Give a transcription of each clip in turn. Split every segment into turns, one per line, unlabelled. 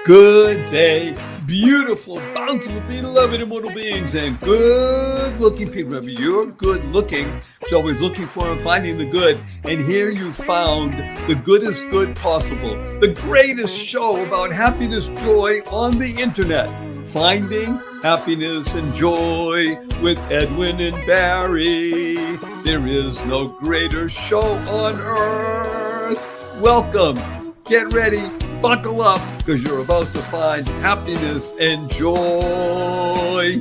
Good day, beautiful, bountiful, beloved immortal beings, and good-looking people. Remember, you're good-looking, so always looking for and finding the good. And here you found the goodest good possible, the greatest show about happiness, joy on the internet. Finding happiness and joy with Edwin and Barry. There is no greater show on earth. Welcome. Get ready. Buckle up, because you're about to find happiness and joy.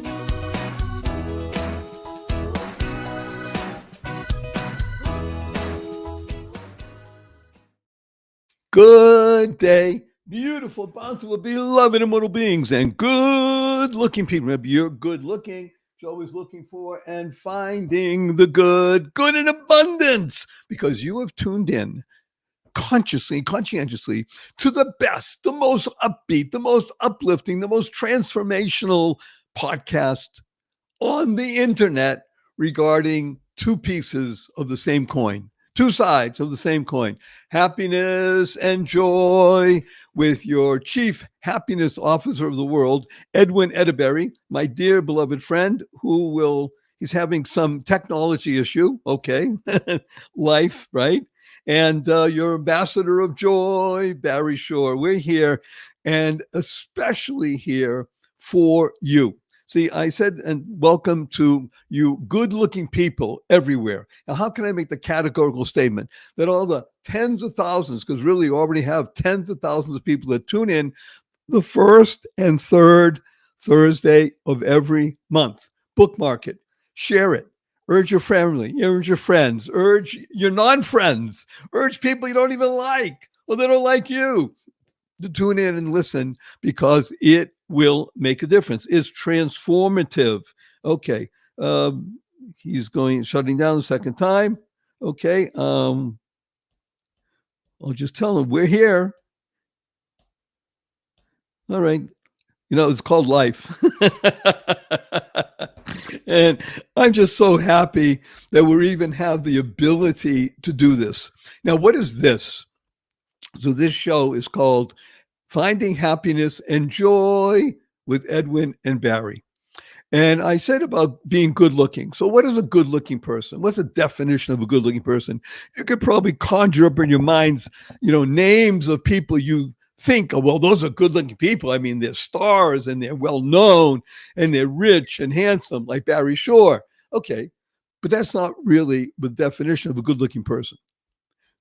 Good day, beautiful, bountiful, beloved immortal beings, and good-looking people. Remember, you're good-looking. You're always looking for and finding the good in abundance, because you have tuned in consciously, conscientiously to the best, the most upbeat, the most uplifting, the most transformational podcast on the internet regarding two pieces of the same coin, two sides of the same coin, happiness and joy, with your chief happiness officer of the world, Edwin Edebiri, my dear beloved friend, he's having some technology issue, okay, life, right? And your ambassador of joy, Barry Shore. We're here, and especially here for you. See, I said, and welcome to you good-looking people everywhere. Now, how can I make the categorical statement that all the tens of thousands, because really you already have tens of thousands of people that tune in the first and third Thursday of every month. Bookmark it, share it. Urge your family, urge your friends, urge your non-friends, urge people you don't even like or they don't like you to tune in and listen, because it will make a difference. It's transformative. Okay. He's shutting down the second time. Okay. I'll just tell him we're here. All right. It's called life. And I'm just so happy that we even have the ability to do this. Now, what is this? So this show is called Finding Happiness and Joy with Edwin and Barry. And I said about being good looking. So what is a good looking person? What's the definition of a good looking person? You could probably conjure up in your minds, names of people you think, oh, well, those are good-looking people. I mean, they're stars and they're well-known and they're rich and handsome, like Barry Shore. Okay, but that's not really the definition of a good-looking person.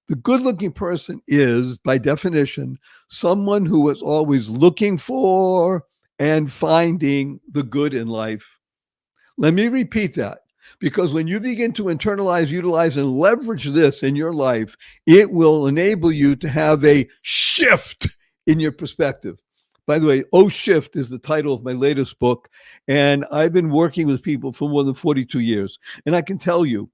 The good-looking person is, by definition, someone who is always looking for and finding the good in life. Let me repeat that, because when you begin to internalize, utilize, and leverage this in your life, it will enable you to have a shift in your perspective. By the way, Shift is the title of my latest book, and I've been working with people for more than 42 years. And I can tell you,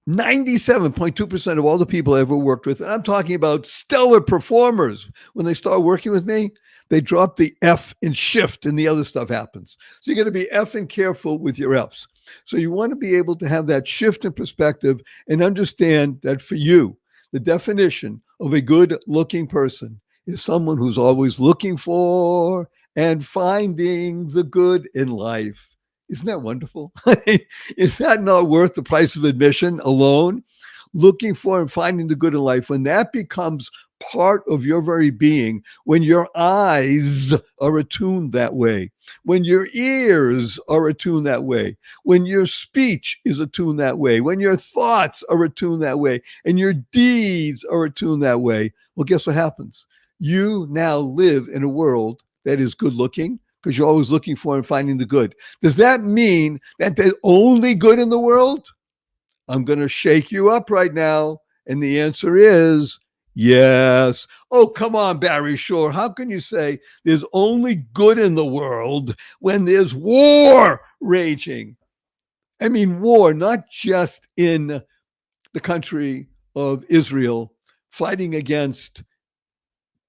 97.2% of all the people I ever worked with, and I'm talking about stellar performers, when they start working with me, they drop the F in shift and the other stuff happens. So you're going to be effing careful with your Fs. So you want to be able to have that shift in perspective and understand that for you, the definition of a good-looking person is someone who's always looking for and finding the good in life. Isn't that wonderful? Is that not worth the price of admission alone? Looking for and finding the good in life, when that becomes part of your very being, when your eyes are attuned that way, when your ears are attuned that way, when your speech is attuned that way, when your thoughts are attuned that way, and your deeds are attuned that way, well, guess what happens? You now live in a world that is good looking, because you're always looking for and finding the good. Does that mean that there's only good in the world? I'm going to shake you up right now. And the answer is yes. Oh, come on, Barry Shore. How can you say there's only good in the world when there's war raging? I mean, war, not just in the country of Israel, fighting against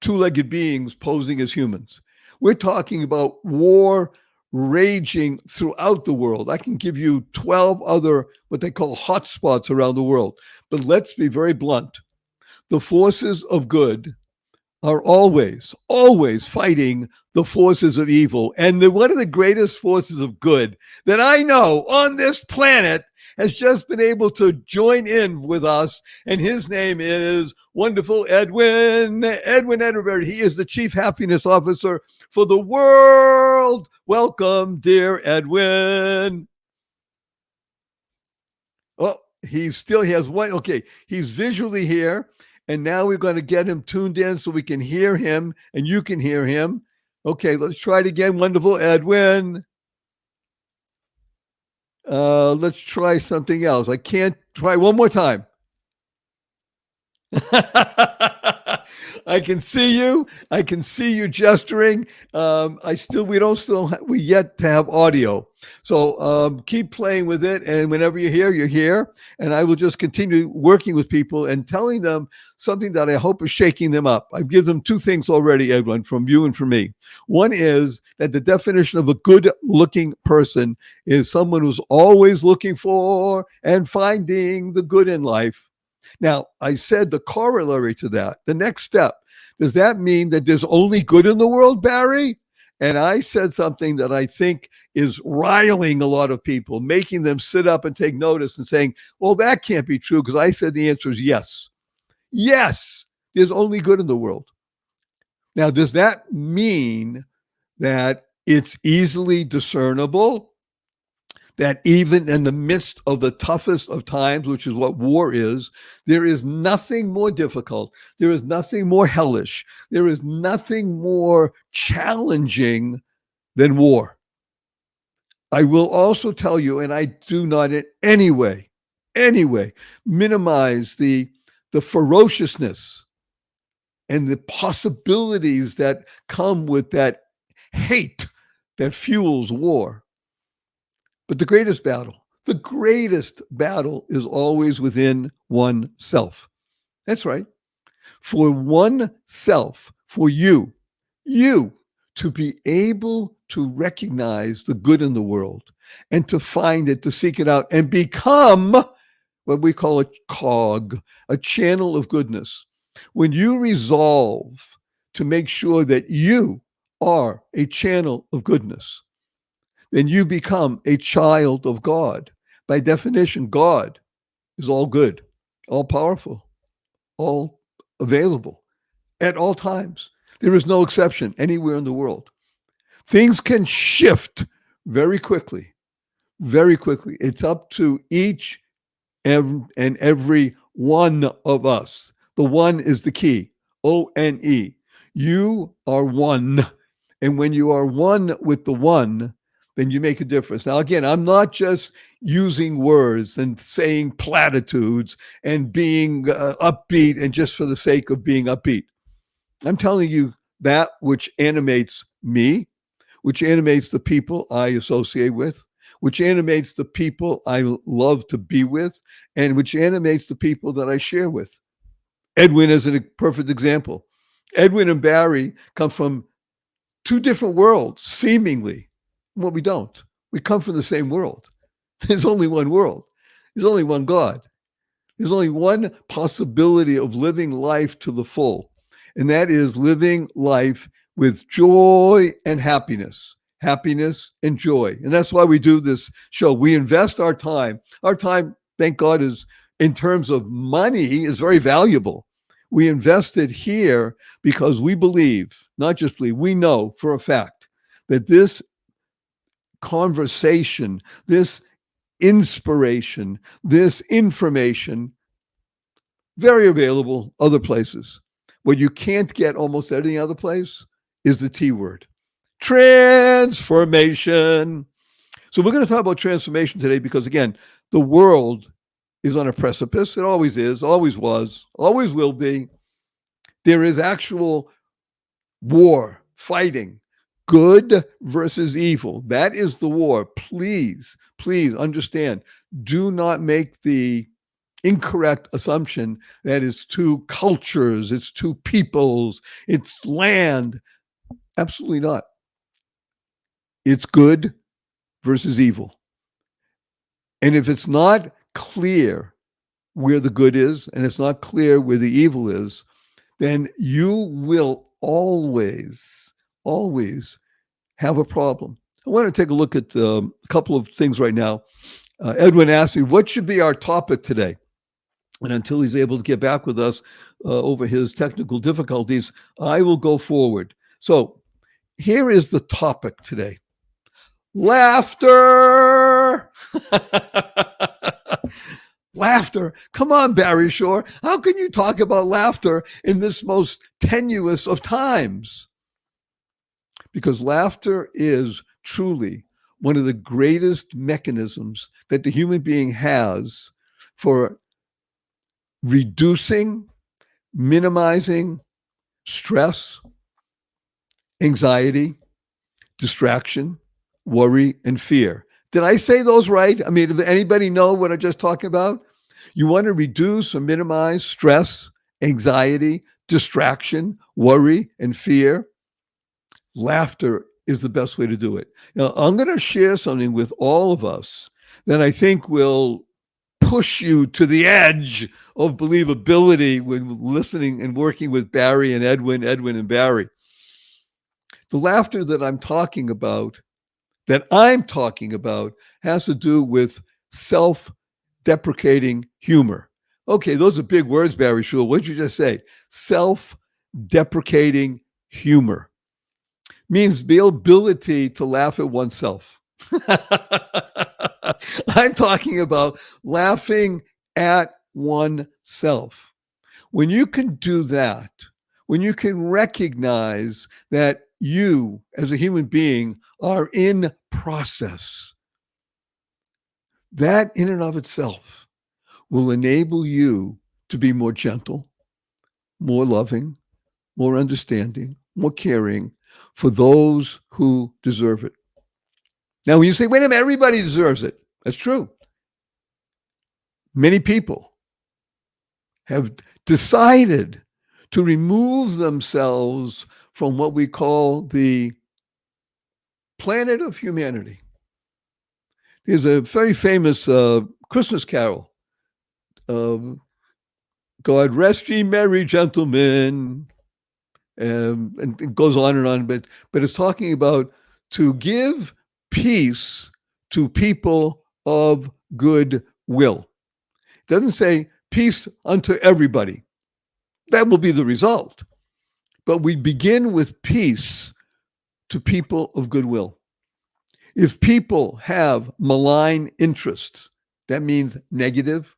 two-legged beings posing as humans. We're talking about war raging throughout the world. I can give you 12 other what they call hotspots around the world. But let's be very blunt. The forces of good are always, always fighting the forces of evil. And one of the greatest forces of good that I know on this planet has just been able to join in with us. And his name is wonderful Edwin Edebiri. He is the Chief Happiness Officer for the world. Welcome, dear Edwin. Oh, he has one. Okay, he's visually here. And now we're going to get him tuned in so we can hear him and you can hear him. Okay, let's try it again. Wonderful, Edwin. Let's try something else. I can't try one more time. I can see you. I can see you gesturing. We yet to have audio. So keep playing with it. And whenever you're here. And I will just continue working with people and telling them something that I hope is shaking them up. I've given them two things already, Edwin, from you and from me. One is that the definition of a good looking person is someone who's always looking for and finding the good in life. Now, I said the corollary to that, the next step, does that mean that there's only good in the world, Barry? And I said something that I think is riling a lot of people, making them sit up and take notice and saying, well, that can't be true, because I said the answer is yes. Yes, there's only good in the world. Now, does that mean that it's easily discernible? That even in the midst of the toughest of times, which is what war is, there is nothing more difficult. There is nothing more hellish. There is nothing more challenging than war. I will also tell you, and I do not in any way, minimize the ferociousness and the possibilities that come with that hate that fuels war. But the greatest battle is always within oneself. That's right. For oneself, for you to be able to recognize the good in the world and to find it, to seek it out, and become what we call a cog, a channel of goodness. When you resolve to make sure that you are a channel of goodness, then you become a child of God. By definition, God is all good, all powerful, all available at all times. There is no exception anywhere in the world. Things can shift very quickly, very quickly. It's up to each and every one of us. The one is the key, O-N-E. You are one. And when you are one with the one, then you make a difference. Now, again, I'm not just using words and saying platitudes and being upbeat and just for the sake of being upbeat. I'm telling you that which animates me, which animates the people I associate with, which animates the people I love to be with, and which animates the people that I share with. Edwin is a perfect example. Edwin and Barry come from two different worlds, seemingly. Well, we don't. We come from the same world. There's only one world. There's only one God. There's only one possibility of living life to the full, and that is living life with joy and happiness and joy. And that's why we do this show. We invest our time. Our time, thank God, is in terms of money is very valuable. We invest it here because we believe, not just believe, we know for a fact that this conversation, this inspiration, this information, very available other places. What you can't get almost any other place is the T word, transformation. So we're going to talk about transformation today because, again, the world is on a precipice. It always is, always was, always will be. There is actual war, fighting, good versus evil. That is the war. Please understand. Do not make the incorrect assumption that it's two cultures, it's two peoples, it's land. Absolutely not. It's good versus evil. And if it's not clear where the good is and it's not clear where the evil is, then you will always, always have a problem. I want to take a look at a couple of things right now. Edwin asked me, what should be our topic today? And until he's able to get back with us over his technical difficulties, I will go forward. So here is the topic today. Laughter. Laughter. Come on, Barry Shore. How can you talk about laughter in this most tenuous of times? Because laughter is truly one of the greatest mechanisms that the human being has for reducing, minimizing stress, anxiety, distraction, worry, and fear. Did I say those right? I mean, does anybody know what I just talked about? You want to reduce or minimize stress, anxiety, distraction, worry, and fear. Laughter is the best way to do it. Now, I'm going to share something with all of us that I think will push you to the edge of believability when listening and working with Barry and Edwin and Barry. The laughter that I'm talking about has to do with self-deprecating humor. Okay, those are big words, Barry Shule. What did you just say? Self-deprecating humor means the ability to laugh at oneself. I'm talking about laughing at oneself. When you can do that, when you can recognize that you as a human being are in process, that in and of itself will enable you to be more gentle, more loving, more understanding, more caring for those who deserve it. Now, when you say, wait a minute, everybody deserves it. That's true. Many people have decided to remove themselves from what we call the planet of humanity. There's a very famous Christmas carol. God rest ye merry gentlemen. And it goes on, but it's talking about to give peace to people of good will. It doesn't say peace unto everybody. That will be the result. But we begin with peace to people of goodwill. If people have malign interests, that means negative,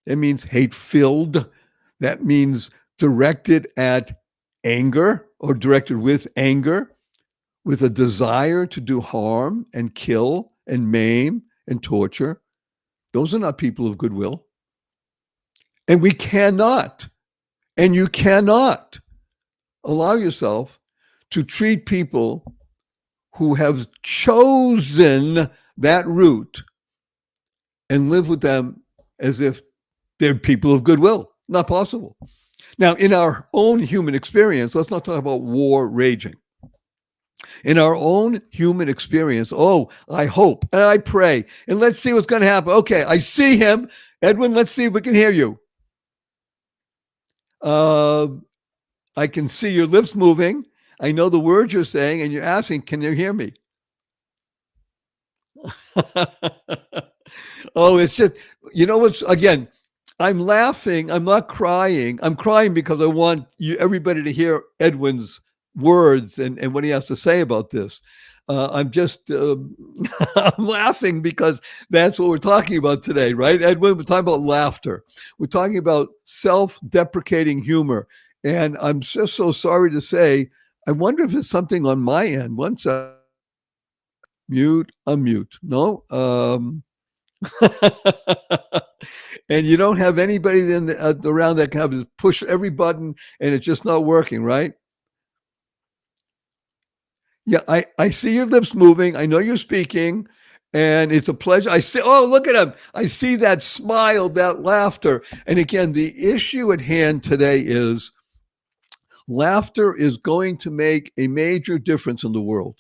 that means hate-filled, that means directed at anger or directed with anger, with a desire to do harm and kill and maim and torture. Those are not people of goodwill. And we cannot, and you cannot allow yourself to treat people who have chosen that route and live with them as if they're people of goodwill. Not possible. Now, in our own human experience, let's not talk about war raging. In our own human experience, I hope and I pray, and let's see what's going to happen. Okay, I see him. Edwin, let's see if we can hear you. I can see your lips moving. I know the words you're saying, and you're asking, can you hear me? It's just, what's, again, I'm laughing. I'm not crying. I'm crying because I want everybody to hear Edwin's words and what he has to say about this. I'm just, I'm laughing because that's what we're talking about today, right, Edwin? We're talking about laughter. We're talking about self-deprecating humor. And I'm just so sorry to say, I wonder if it's something on my end. One second. Mute, unmute. No. And you don't have anybody around that can have push every button and it's just not working, right? Yeah, I see your lips moving. I know you're speaking, and it's a pleasure. I see, look at him. I see that smile, that laughter. And again, the issue at hand today is laughter is going to make a major difference in the world.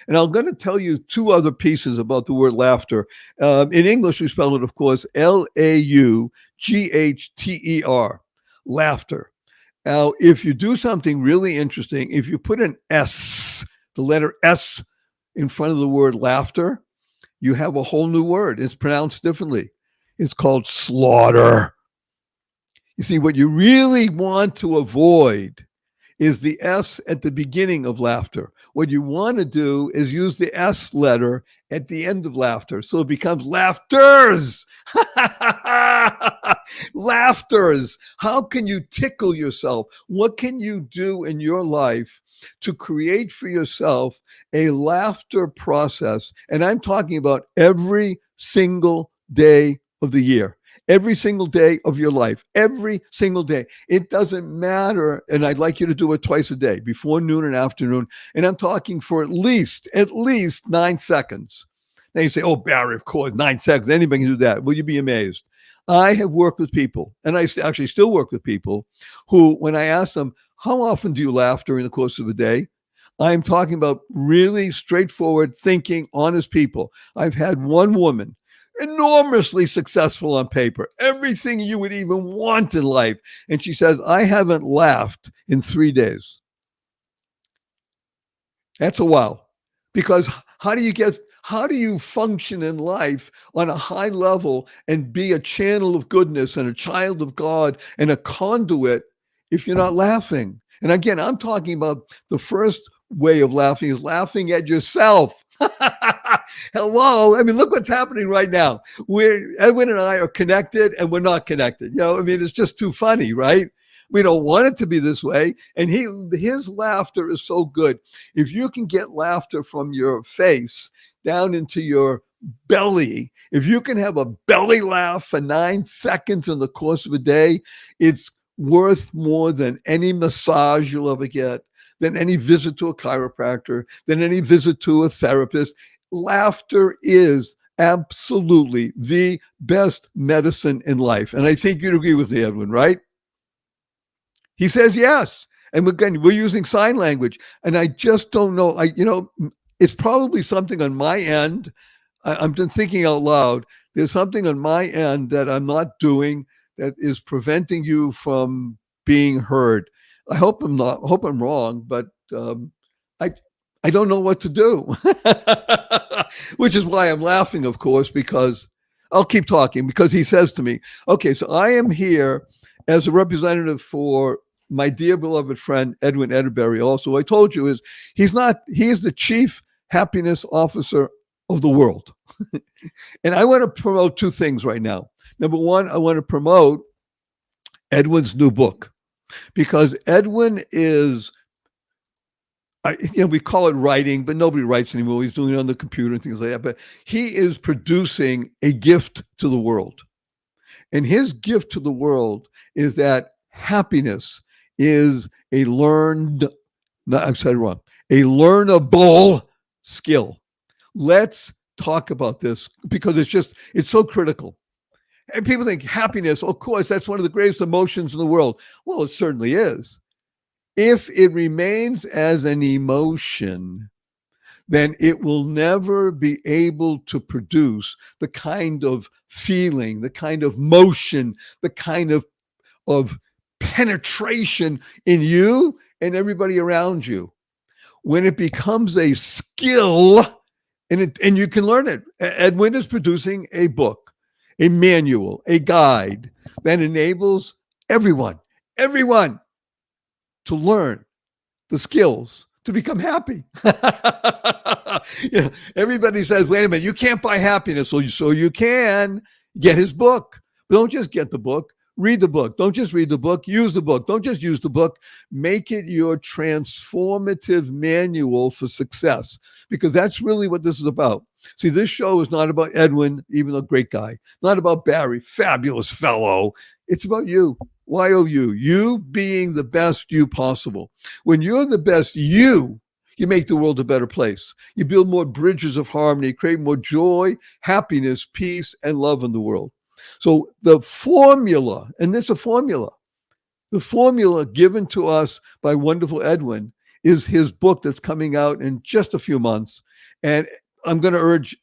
And I'm going to tell you two other pieces about the word laughter. In English, we spell it, of course, Laughter, laughter. Now, if you do something really interesting, if you put an S, the letter S in front of the word laughter, you have a whole new word. It's pronounced differently. It's called slaughter. You see, what you really want to avoid is the S at the beginning of laughter. What you want to do is use the S letter at the end of laughter. So it becomes laughters. Laughters. How can you tickle yourself? What can you do in your life to create for yourself a laughter process? And I'm talking about every single day of the year. Every single day of your life, every single day. It doesn't matter. And I'd like you to do it twice a day, before noon and afternoon. And I'm talking for at least 9 seconds. Now you say, oh, Barry, of course, 9 seconds. Anybody can do that. Will you be amazed? I have worked with people, and I actually still work with people who, when I ask them, how often do you laugh during the course of a day? I'm talking about really straightforward, thinking, honest people. I've had one woman, enormously successful on paper, everything you would even want in life. And she says, I haven't laughed in 3 days. That's a wow. Because how do you function in life on a high level and be a channel of goodness and a child of God and a conduit if you're not laughing? And again, I'm talking about the first way of laughing is laughing at yourself. Hello. I mean, look what's happening right now. Edwin and I are connected and we're not connected. I mean, it's just too funny, right? We don't want it to be this way. And his laughter is so good. If you can get laughter from your face down into your belly, if you can have a belly laugh for 9 seconds in the course of a day, it's worth more than any massage you'll ever get, than any visit to a chiropractor, than any visit to a therapist. Laughter is absolutely the best medicine in life. And I think you'd agree with me, Edwin, right? He says yes. And again, we're using sign language. And I just don't know. It's probably something on my end. I'm just thinking out loud. There's something on my end that I'm not doing that is preventing you from being heard. I hope I'm wrong, but I don't know what to do, which is why I'm laughing, of course, because I'll keep talking, because he says to me, okay, so I am here as a representative for my dear beloved friend, Edwin Edebiri. Also, I told you he is the chief happiness officer of the world. And I want to promote 2 things right now. Number one, I want to promote Edwin's new book, because Edwin is, we call it writing, but nobody writes anymore. He's doing it on the computer and things like that. But he is producing a gift to the world. And his gift to the world is that happiness is a learnable skill. Let's talk about this, because it's so critical. And people think happiness, of course, that's one of the greatest emotions in the world. Well, it certainly is. If it remains as an emotion, then it will never be able to produce the kind of feeling, the kind of motion, the kind of penetration in you and everybody around you. When it becomes a skill, and you can learn it. Edwin is producing a book, a manual, a guide that enables everyone to learn the skills to become happy. Everybody says, wait a minute, you can't buy happiness. So you can get his book. But don't just get the book. Read the book. Don't just read the book. Use the book. Don't just use the book. Make it your transformative manual for success, because that's really what this is about. See, this show is not about Edwin, even a great guy. Not about Barry, fabulous fellow. It's about you. YOU, you being the best you possible. When you're the best you make the world a better place. You build more bridges of harmony, create more joy, happiness, peace, and love in the world. So the formula, and it's a formula, the formula given to us by wonderful Edwin is his book that's coming out in just a few months. And I'm going to urge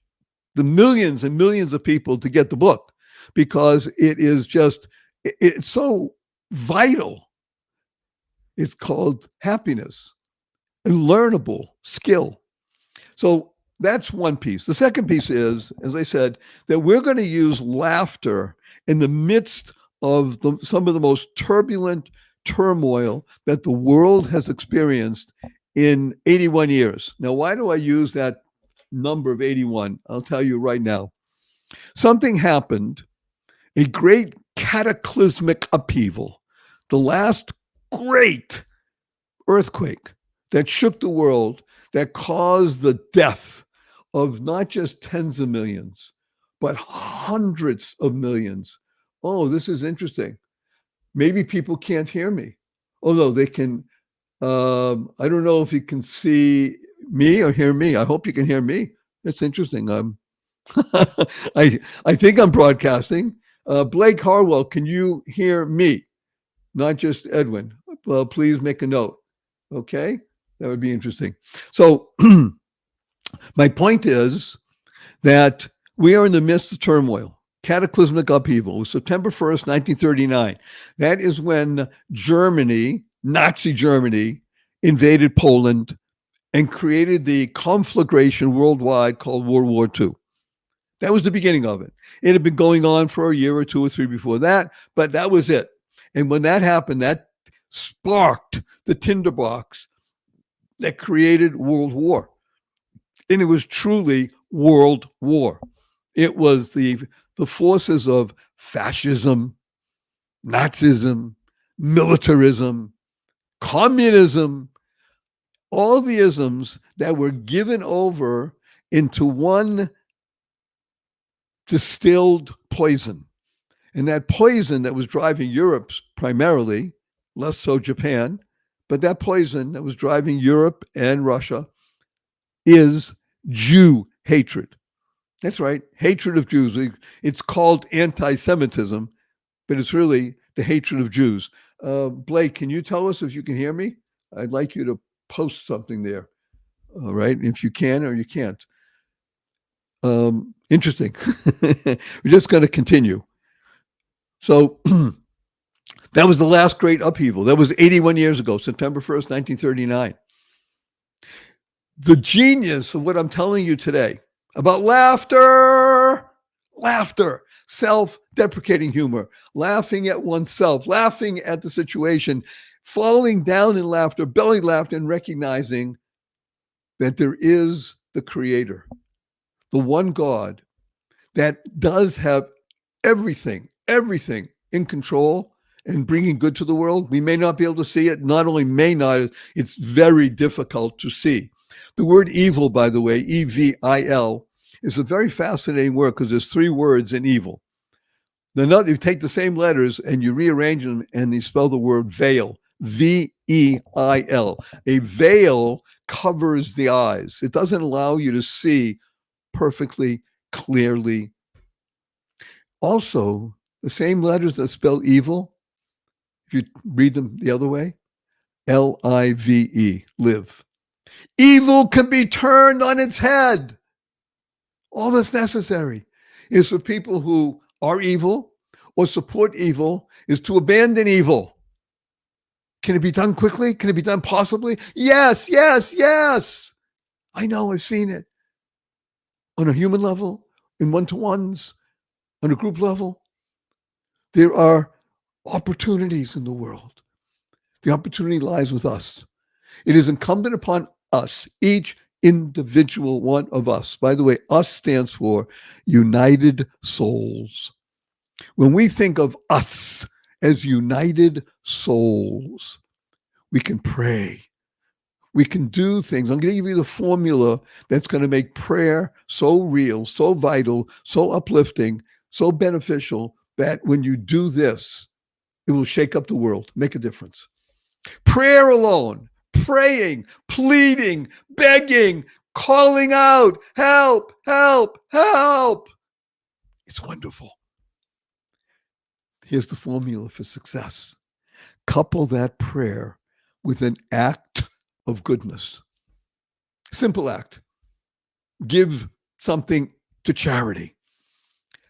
the millions and millions of people to get the book, because it's so vital It's called happiness, a learnable skill. So that's one piece. The second piece is, as I said, that we're going to use laughter in the midst of some of the most turbulent turmoil that the world has experienced in 81 years. Now, why do I use that number of 81? I'll tell you right now. Something happened, a great cataclysmic upheaval, the last great earthquake that shook the world, that caused the death of not just tens of millions, but hundreds of millions. Oh, this is interesting. Maybe people can't hear me. Although they can, I don't know if you can see me or hear me. I hope you can hear me. It's interesting. I think I'm broadcasting. Blake Harwell, can you hear me? Not just Edwin. Well, please make a note. Okay, that would be interesting. So my point is that we are in the midst of turmoil, cataclysmic upheaval. It was September 1st, 1939. That is when Germany, Nazi Germany, invaded Poland and created the conflagration worldwide called World War II. That was the beginning of it. It had been going on for a year or two or three before that, but that was it. And when that happened, that sparked the tinderbox that created World War. And it was truly World War. It was the forces of fascism, Nazism, militarism, communism, all the isms that were given over into one distilled poison. And that poison that was driving Europe primarily, less so Japan, but that poison that was driving Europe and Russia is Jew hatred. That's right, hatred of Jews. It's called anti-Semitism, but it's really the hatred of Jews. Blake, can you tell us if you can hear me? I'd like you to post something there. All right, if you can or you can't. Interesting. We're just going to continue. So that was the last great upheaval. That was 81 years ago, September 1st, 1939. The genius of what I'm telling you today about laughter, self-deprecating humor, laughing at oneself, laughing at the situation, falling down in laughter, belly laughter, and recognizing that there is the Creator, the one God that does have everything in control and bringing good to the world. We may not be able to see it. Not only may not, it's very difficult to see. The word evil, by the way, E-V-I-L, is a very fascinating word because there's three words in evil. You take the same letters and you rearrange them and you spell the word veil, V-E-I-L. A veil covers the eyes. It doesn't allow you to see perfectly clearly. Also, the same letters that spell evil, if you read them the other way, L-I-V-E, live. Evil can be turned on its head. All that's necessary is for people who are evil or support evil is to abandon evil. Can it be done quickly? Can it be done possibly? Yes. I know, I've seen it. On a human level, in one-to-ones, on a group level. There are opportunities in the world. The opportunity lies with us. It is incumbent upon us, each individual one of us. By the way, us stands for United Souls. When we think of us as united souls, we can pray. We can do things. I'm going to give you the formula that's going to make prayer so real, so vital, so uplifting, so beneficial that when you do this, it will shake up the world, make a difference. Prayer alone, praying, pleading, begging, calling out, help, help, help. It's wonderful. Here's the formula for success. Couple that prayer with an act of goodness. Simple act. Give something to charity.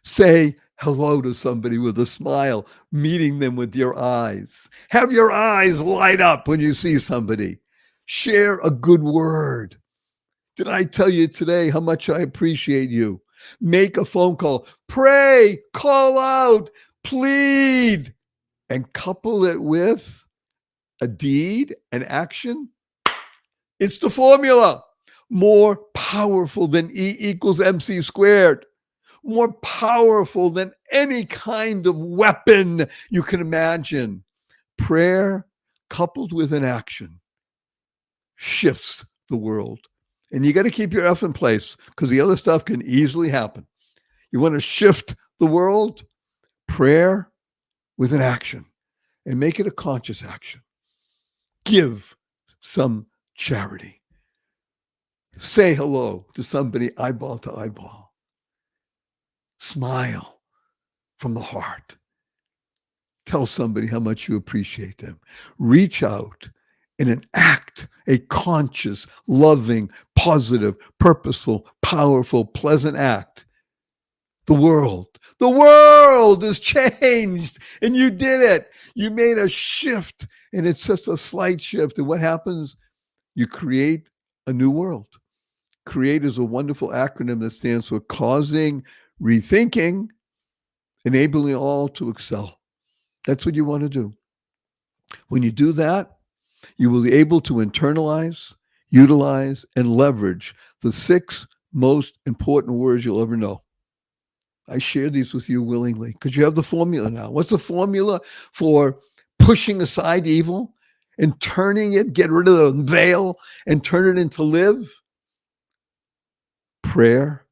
Say hello to somebody with a smile, meeting them with your eyes. Have your eyes light up when you see somebody. Share a good word. Did I tell you today how much I appreciate you? Make a phone call. Pray, call out, plead, and couple it with a deed, an action. It's the formula. More powerful than E equals MC squared. More powerful than any kind of weapon you can imagine. Prayer coupled with an action shifts the world. And you got to keep your F in place because the other stuff can easily happen. You want to shift the world? Prayer with an action, and make it a conscious action. Give some charity. Say hello to somebody eyeball to eyeball. Smile from the heart. Tell somebody how much you appreciate them. Reach out in an act, a conscious, loving, positive, purposeful, powerful, pleasant act. The world is changed, and you did it. You made a shift, and it's just a slight shift. And what happens? You create a new world. CREATE is a wonderful acronym that stands for causing rethinking, enabling all to excel. That's what you want to do. When you do that, you will be able to internalize, utilize, and leverage the 6 most important words you'll ever know. I share these with you willingly because you have the formula now. What's the formula for pushing aside evil and turning it, get rid of the veil and turn it into live? Prayer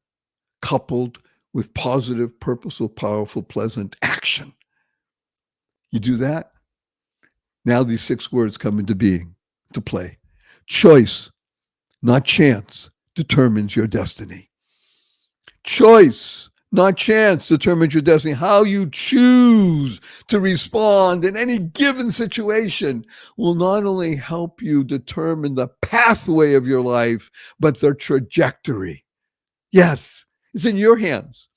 coupled with positive, purposeful, powerful, pleasant action. You do that, now these 6 words come into being, to play. Choice, not chance, determines your destiny. Choice, not chance, determines your destiny. How you choose to respond in any given situation will not only help you determine the pathway of your life, but the trajectory. Yes, it's in your hands.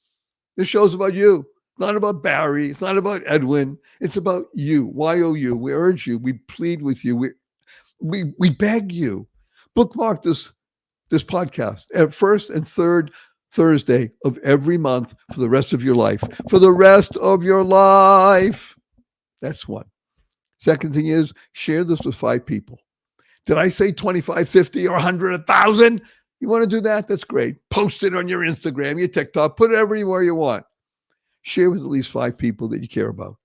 This show's about you. It's not about Barry. It's not about Edwin. It's about you. YOU. We urge you. We plead with you. We beg you. Bookmark this podcast at first and third Thursday of every month for the rest of your life. For the rest of your life. That's one. Second thing is, share this with 5 people. Did I say 25, 50, or 100, 1,000? You want to do that? That's great. Post it on your Instagram, your TikTok, put it everywhere you want. Share with at least 5 people that you care about.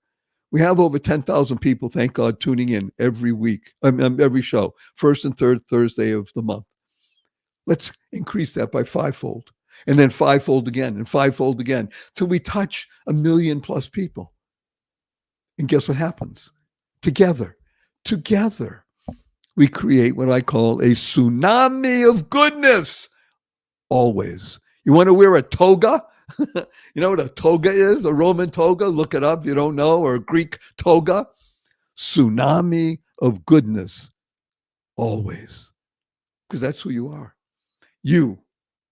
We have over 10,000 people, thank God, tuning in every week, every show, first and third Thursday of the month. Let's increase that by 5-fold, and then 5-fold again, and 5-fold again, till we touch 1 million+ people. And guess what happens? Together, we create what I call a tsunami of goodness. Always. You want to wear a toga? You know what a toga is? A Roman toga? Look it up if you don't know, or a Greek toga. Tsunami of goodness. Always. Because that's who you are. You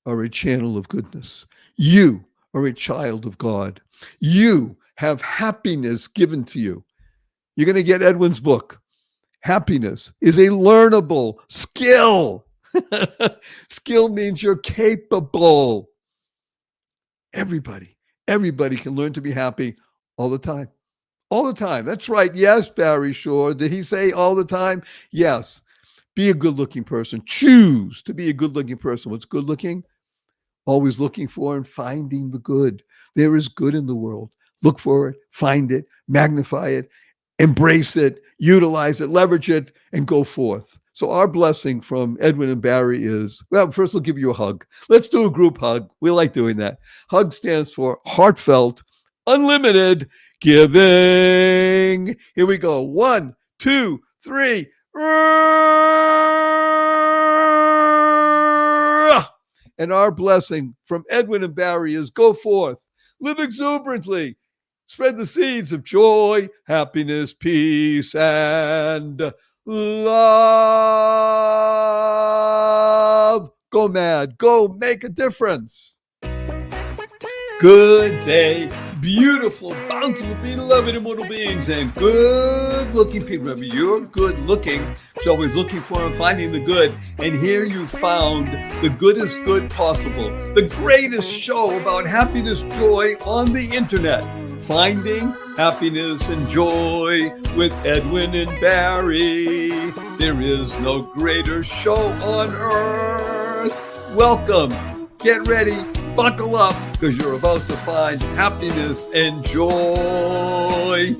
are a channel of goodness. You are a child of God. You have happiness given to you. You're going to get Edwin's book. Happiness is a learnable skill. Skill means you're capable. Everybody can learn to be happy all the time. All the time. That's right. Yes, Barry Shore. Did he say all the time? Yes. Be a good-looking person. Choose to be a good-looking person. What's good looking? Always looking for and finding the good. There is good in the world. Look for it, find it, magnify it, embrace it, utilize it, leverage it, and go forth. So our blessing from Edwin and Barry is, well, first we'll give you a hug. Let's do a group hug. We like doing that. Hug stands for heartfelt, unlimited giving. Here we go. 1, 2, 3. And our blessing from Edwin and Barry is go forth, live exuberantly, spread the seeds of joy, happiness, peace, and love. Go mad. Go make a difference. Good day. beautiful, bountiful, beloved immortal beings, and good-looking people. Remember, you're good-looking, so always looking for and finding the good. And here you found the goodest good possible, the greatest show about happiness, joy on the internet. Finding Happiness and Joy with Edwin and Barry. There is no greater show on earth. Welcome. Get ready. Buckle up, because you're about to find happiness and joy.